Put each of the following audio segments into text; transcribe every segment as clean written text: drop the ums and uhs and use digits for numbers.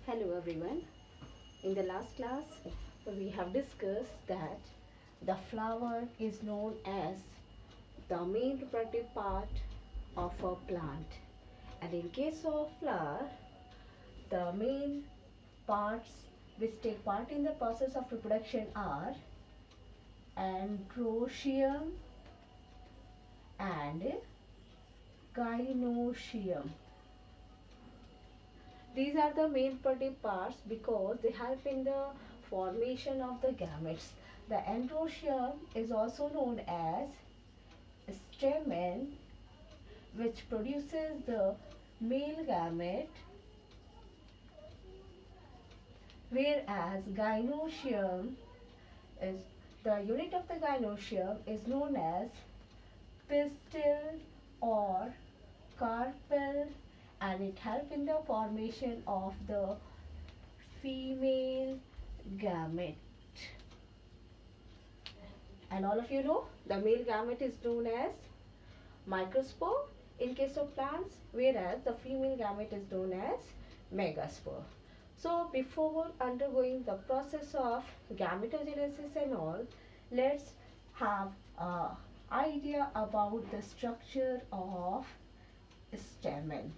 Hello everyone. In the last class, we have discussed that the flower is known as the main reproductive part of a plant. And in case of flower, the main parts which take part in the process of reproduction are androecium and gynoecium. These are the main reproductive parts because they help in the formation of the gametes. The androecium is also known as stamen, which produces the male gamete, whereas gynoecium is the unit of the gynoecium is known as pistil or carpel, and it helps in the formation of the female gamete. And all of you know the male gamete is known as microspore in case of plants, whereas the female gamete is known as megaspore. So before undergoing the process of gametogenesis and all, let's have an idea about the structure of stamen.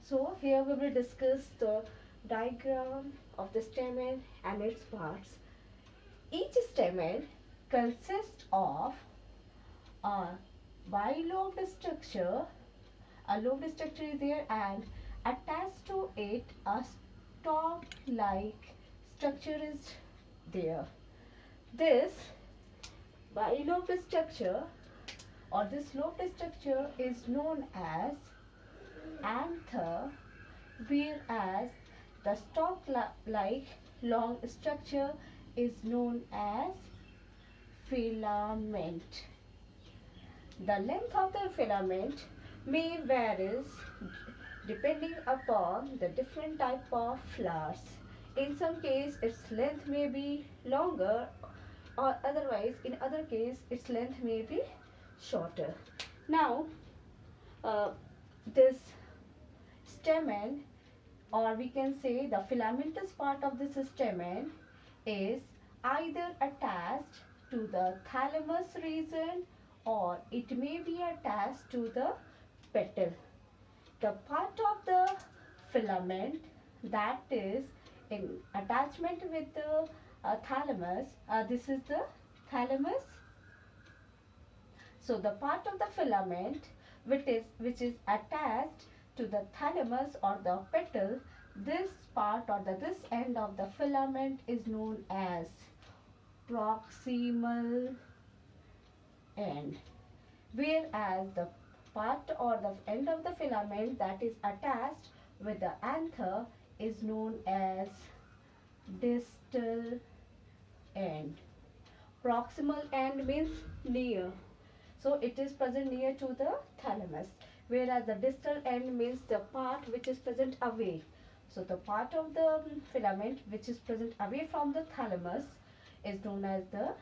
So here we will discuss the diagram of the stamen and its parts. Each stamen consists of a bilobed structure. A lobed structure is there, and attached to it a stalk-like structure is there. This bilobed structure or this lobed structure is known as anther, whereas the stalk-like long structure is known as filament. The length of the filament may vary depending upon the different type of flowers. In some case, its length may be longer, or otherwise, in other case, its length may be shorter. Now, this stamen, or we can say the filamentous part of this stamen, is either attached to the thalamus region or it may be attached to the petal. The part of the filament that is in attachment with the thalamus, this is the thalamus. So the part of the filament which is attached to the thalamus or the petal, this part or this end of the filament is known as proximal end, whereas the part or the end of the filament that is attached with the anther is known as distal end. Proximal end means near, so it is present near to the thalamus, whereas the distal end means the part which is present away. So the part of the filament which is present away from the thalamus is known as the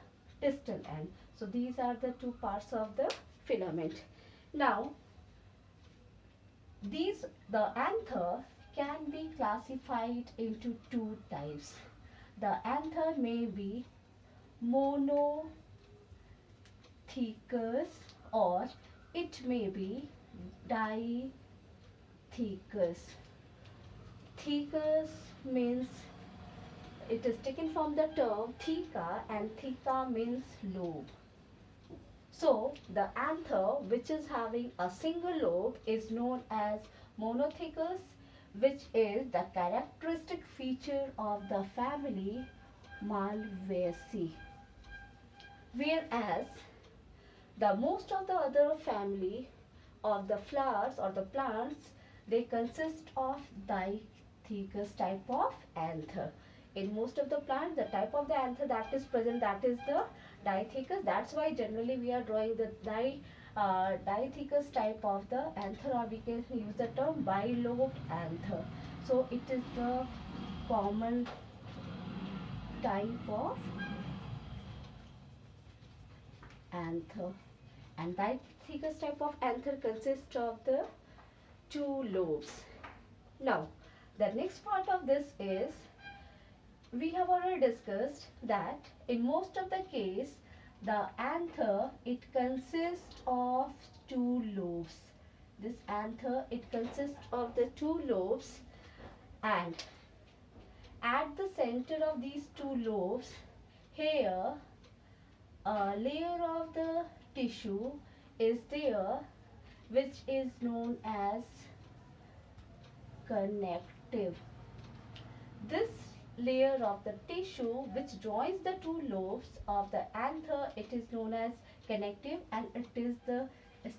distal end. So these are the two parts of the filament. Now, the anther can be classified into two types. The anther may be monothecous or it may be dithecous. Thecous means it is taken from the term theca, and theca means lobe. So the anther which is having a single lobe is known as monothecous, which is the characteristic feature of the family Malvaceae. Whereas the most of the other family of the flowers or the plants, they consist of dithecous type of anther. In most of the plants, the type of the anther that is present, that is the dithecous. That's why generally we are drawing the dithecous type of the anther, or we can use the term bilobed anther. So it is the common type of anther, and dithecous type of anther consists of the two lobes. Now, The next part of this is, we have already discussed that in most of the case, the anther, it consists of two lobes. This anther, it consists of the two lobes, and at the center of these two lobes, here a layer of the tissue is there, which is known as connective. This layer of the tissue which joins the two lobes of the anther, it is known as connective, and it is the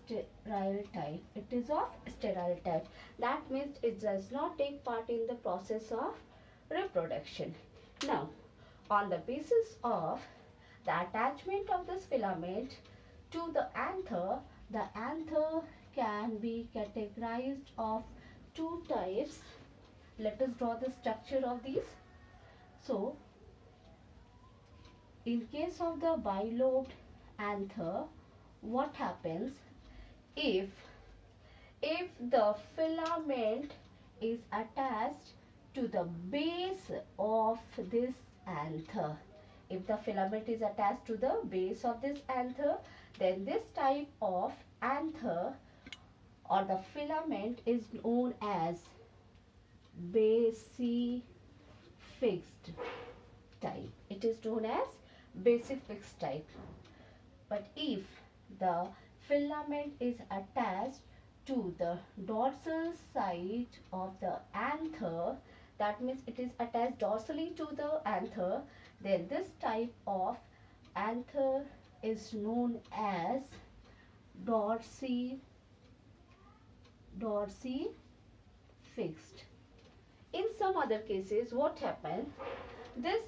sterile type. It is of sterile type. That means it does not take part in the process of reproduction. Now, on the basis of the attachment of this filament to the anther can be categorized of two types. Let us draw the structure of these. So, in case of the bilobed anther, what happens if the filament is attached to the base of this anther? If the filament is attached to the base of this anther, then this type of anther or the filament is known as basifixed type. It is known as basifixed type. But if the filament is attached to the dorsal side of the anther, that means it is attached dorsally to the anther, then this type of anther is known as dorsifixed. In some other cases, what happens? This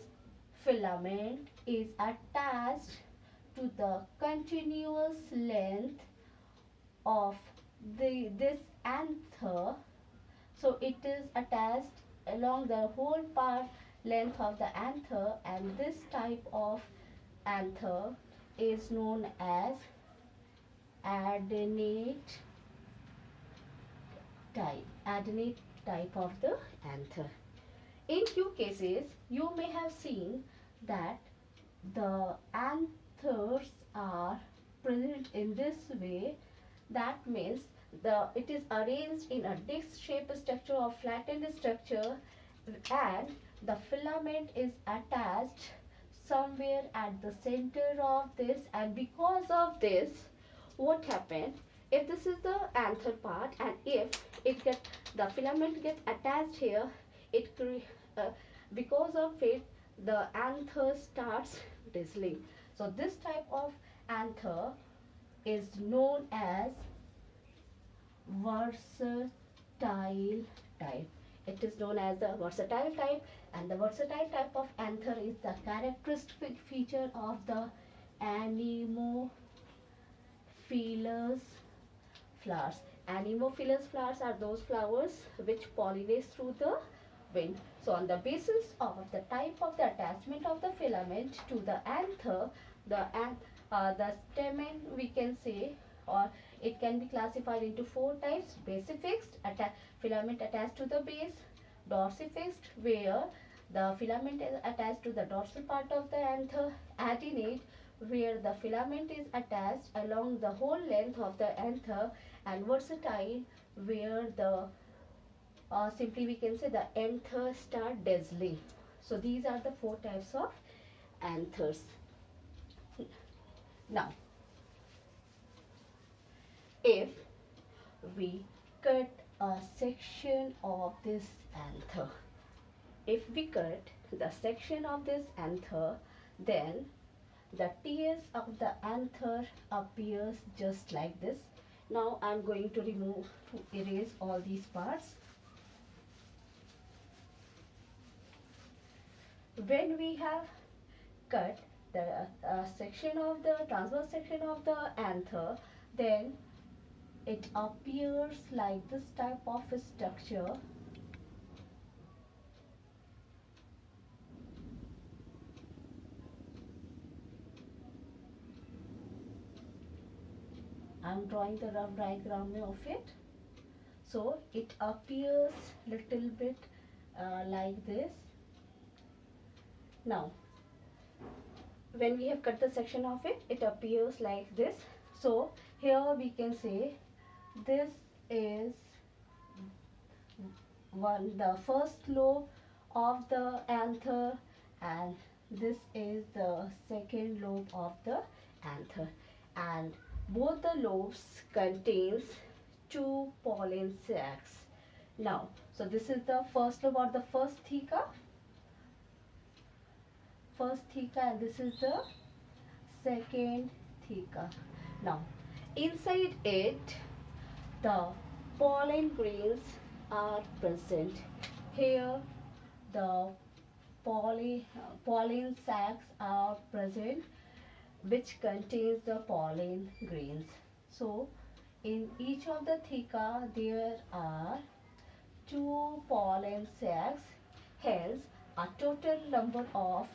filament is attached to the continuous length of this anther. So it is attached along the whole length of the anther, and this type of anther is known as adenate type of the anther. In few cases, you may have seen that the anthers are present in this way. That means it is arranged in a disc-shaped structure or flattened structure, and the filament is attached somewhere at the center of this. And because of this, what happens? If this is the anther part, and if the filament gets attached here, because of it, the anther starts drizzling. So this type of anther is known as versatile type. It is known as the versatile type, and the versatile type of anther is the characteristic feature of the anemophilous flowers. Anemophilous flowers are those flowers which pollinate through the wind. So on the basis of the type of the attachment of the filament to the anther, the stamen, we can say, or it can be classified into four types: basifixed, filament attached to the base; dorsifixed, where the filament is attached to the dorsal part of the anther; adenate, where the filament is attached along the whole length of the anther; and versatile, where the simply we can say the anther start dazzling. So these are the four types of anthers. Now, if we cut a section of this anther, then the tears of the anther appears just like this. Now I am going to erase all these parts. When we have cut the transverse section of the anther, then it appears like this type of a structure. I am drawing the rough diagram of it. So it appears little bit like this. Now, when we have cut the section of it, it appears like this. So here we can say this is the first lobe of the anther, and this is the second lobe of the anther, and both the lobes contains two pollen sacs. Now, so this is the first lobe or the first theca, and this is the second theca. Now, inside it, the pollen grains are present. Here, the pollen sacs are present, which contains the pollen grains. So, in each of the theca, there are two pollen sacs. Hence, a total number of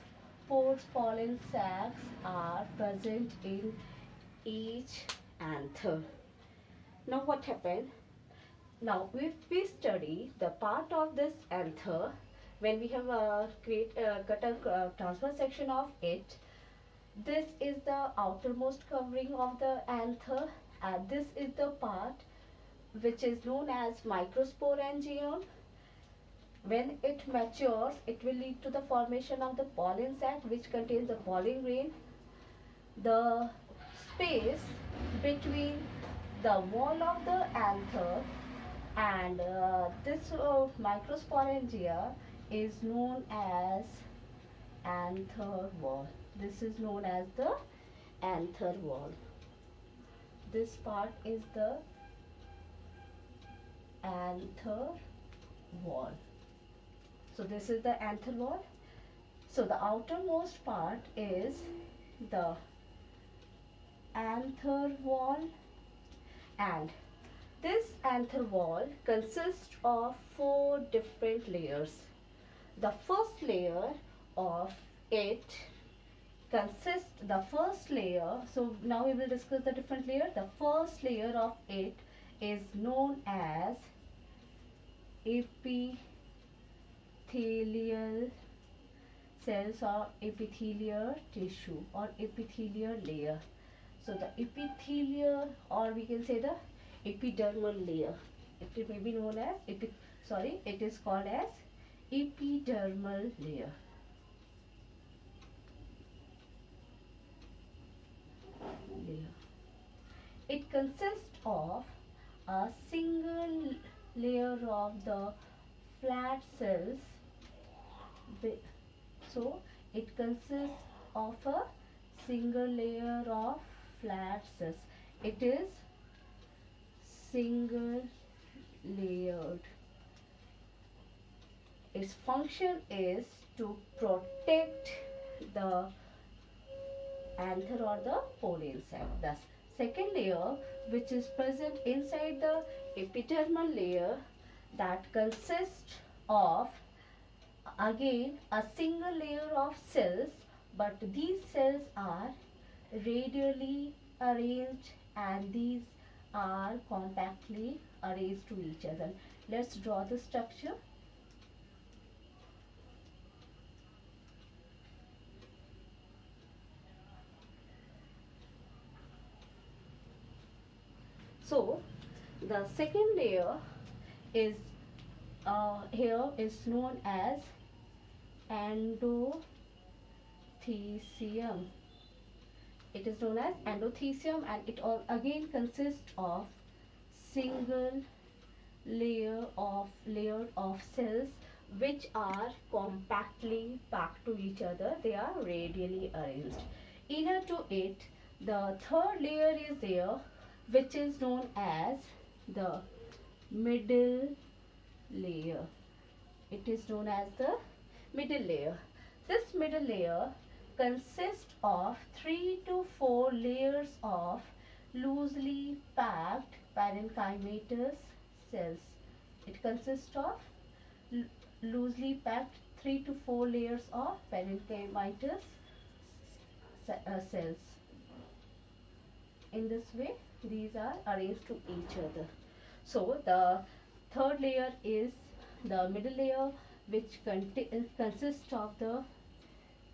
4 pollen sacs are present in each anther. Now what happened? Now if we study the part of this anther, when we have cut a transverse section of it, this is the outermost covering of the anther, and this is the part which is known as microsporangium. When it matures, it will lead to the formation of the pollen sac, which contains the pollen grain. The space between the wall of the anther and this microsporangia is known as anther wall. This is known as the anther wall. This part is the anther wall. So this is the anther wall. So the outermost part is the anther wall, and this anther wall consists of 4 different layers. The first layer of it consists, the first layer, so now we will discuss the different layer. The first layer of it is known as epithelial cells or epithelial tissue or epithelial layer. So the epithelial, or we can say the epidermal layer. It may be known as it is called as epidermal layer. It consists of a single layer of the flat cells. So it consists of a single layer of flat cells. It is single layered. Its function is to protect the anther or the pollen sac. Thus, second layer, which is present inside the epidermal layer, that consists of again a single layer of cells, but these cells are radially arranged and these are compactly arranged to each other. Let's draw the structure. So the second layer is here is known as endothecium. It is known as endothecium, and it all again consists of single layer of cells which are compactly packed to each other. They are radially arranged. Inner to it, the third layer is there, which is known as the middle layer. It is known as the middle layer. This middle layer consists of 3 to 4 layers of loosely packed parenchymatous cells. It consists of loosely packed 3 to 4 layers of parenchymatous cells. In this way, these are arranged to each other. So the third layer is the middle layer, which consists of the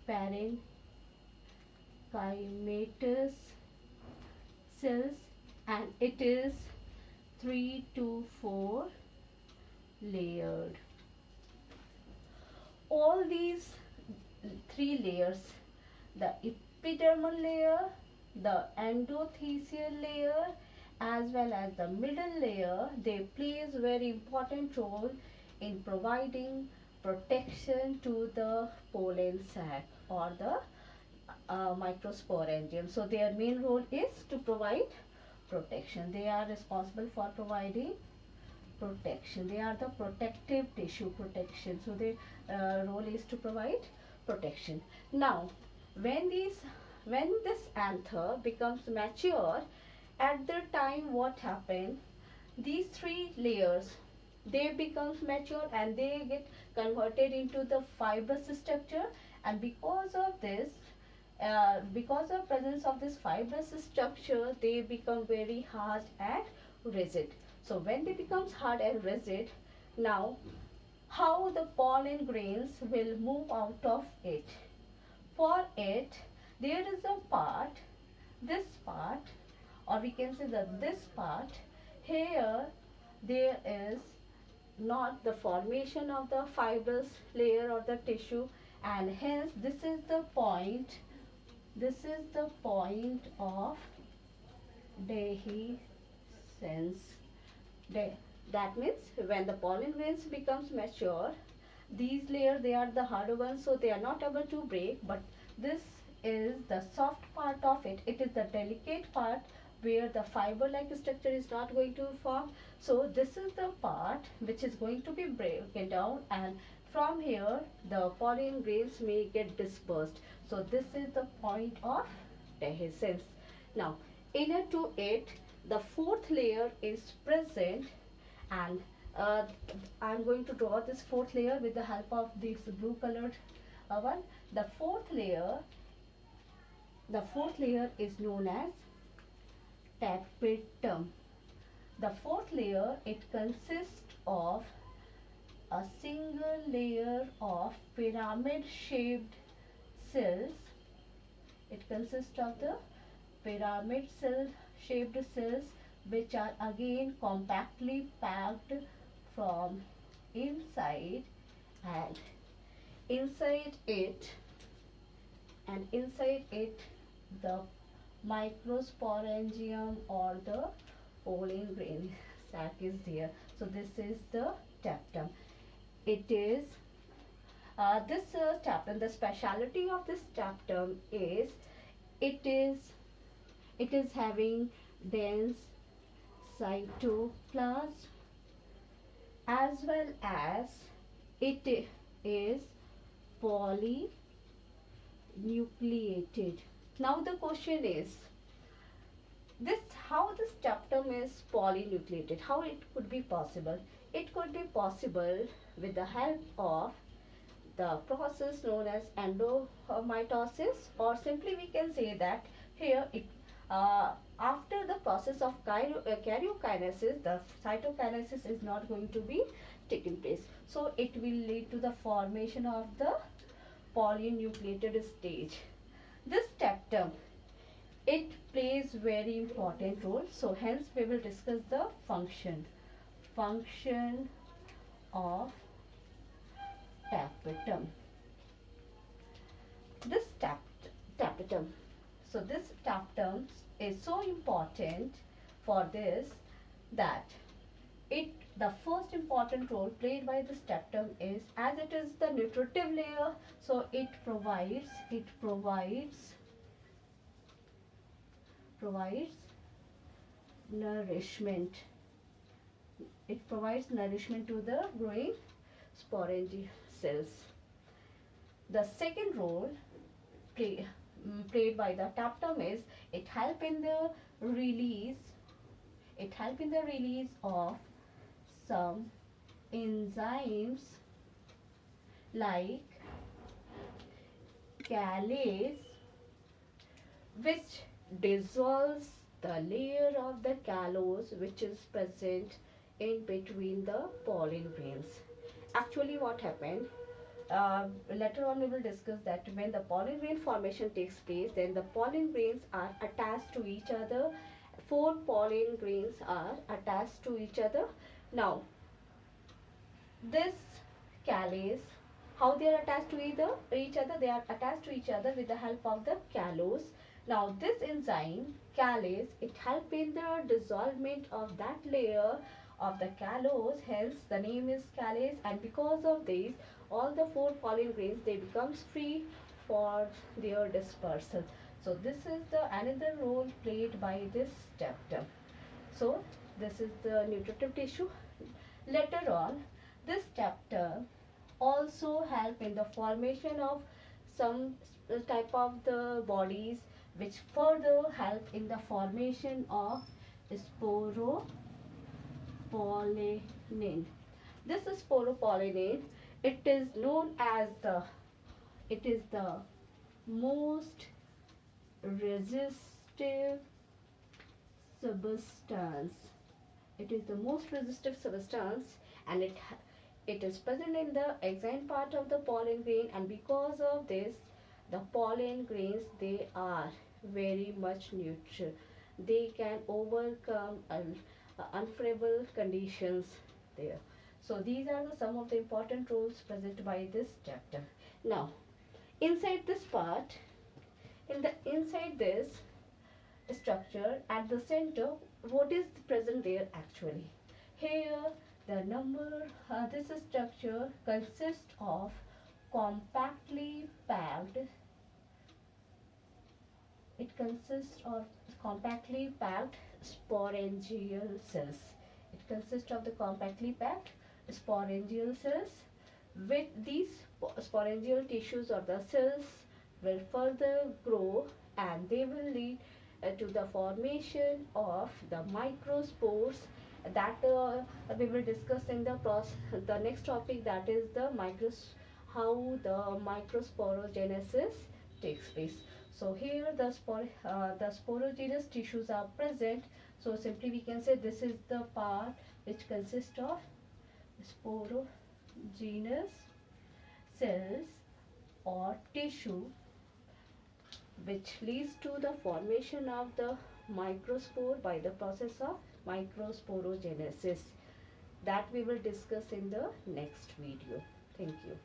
parenchymatous cells, and it is 3 to 4 layered. All these three layers, the epidermal layer, the endothelial layer, as well as the middle layer, they plays very important role in providing protection to the pollen sac or the microsporangium. So their main role is to provide protection. They are responsible for providing protection. They are the protective tissue protection. So their role is to provide protection. Now, when this anther becomes mature, at the time what happened, these three layers, they becomes mature and they get converted into the fibrous structure, and because of this, because of presence of this fibrous structure, they become very hard and rigid. So when they becomes hard and rigid, now how the pollen grains will move out of it? For it, there is a part, this part, or we can say that this part, here there is not the formation of the fibrous layer or the tissue, and hence this is the point of dehiscence. That means when the pollen grains becomes mature, these layers, they are the harder ones, so they are not able to break, but this is the soft part of it. It is the delicate part where the fiber-like structure is not going to form. So this is the part which is going to be broken down, and from here the pollen grains may get dispersed. So this is the point of dehiscence. Now, inner to it, the fourth layer is present, and I'm going to draw this fourth layer with the help of this blue colored one. The fourth layer is known as tapetum. The fourth layer, it consists of a single layer of pyramid shaped cells. It consists of the pyramid shaped cells, which are again compactly packed from inside, and inside it the microsporangium or the pollen grain sac is there. So this is the tapetum. It is this tapetum, the speciality of this tapetum is it is having dense cytoplasm, as well as it is polynucleated. Now the question is how this tapetum is polynucleated, how it could be possible? It could be possible with the help of the process known as endomitosis, or simply we can say that here after the process of karyokinesis, the cytokinesis is not going to be taken place. So it will lead to the formation of the polynucleated stage. This tapetum, it plays very important role. So hence we will discuss the function of tapetum. This tapetum. So this tapetum is so important for this that the first important role played by this tapetum is, as it is the nutritive layer, so it provides nourishment. It provides nourishment to the growing sporangium cells. The second role played by the tapetum is it help in the release of some enzymes like callase, which dissolves the layer of the callose which is present in between the pollen grains, actually what happened, later on we will discuss that when the pollen grain formation takes place, then the pollen grains are attached to each other. Four pollen grains are attached to each other. Now this callus, how they are attached to each other, they are attached to each other with the help of the callus. Now this enzyme callus, it helps in the dissolvement of that layer of the callus, hence the name is callus. And because of this, all the four pollen grains, they becomes free for their dispersal. So this is the another role played by this chapter. So this is the nutritive tissue. Later on, this chapter also help in the formation of some type of the bodies which further help in the formation of sporopollenin. This sporopollenin, it is known as the, it is the most resistive substance. It is the most resistive substance, and it is present in the exine part of the pollen grain, and because of this, the pollen grains, they are very much neutral. They can overcome unfavorable conditions there. So these are some of the important rules present by this chapter. Now, inside this part, inside this structure, at the center, what is present there actually? Here, the number, this structure consists of compactly packed. It consists of compactly packed sporangial cells. It consists of the compactly packed sporangial cells. With these sporangial tissues or the cells will further grow, and they will lead to the formation of the microspores that we will discuss in the next topic, that is the how the microsporogenesis takes place. So here the sporogenous tissues are present. So simply we can say this is the part which consists of sporogenous cells or tissue, which leads to the formation of the microspore by the process of microsporogenesis. That we will discuss in the next video. Thank you.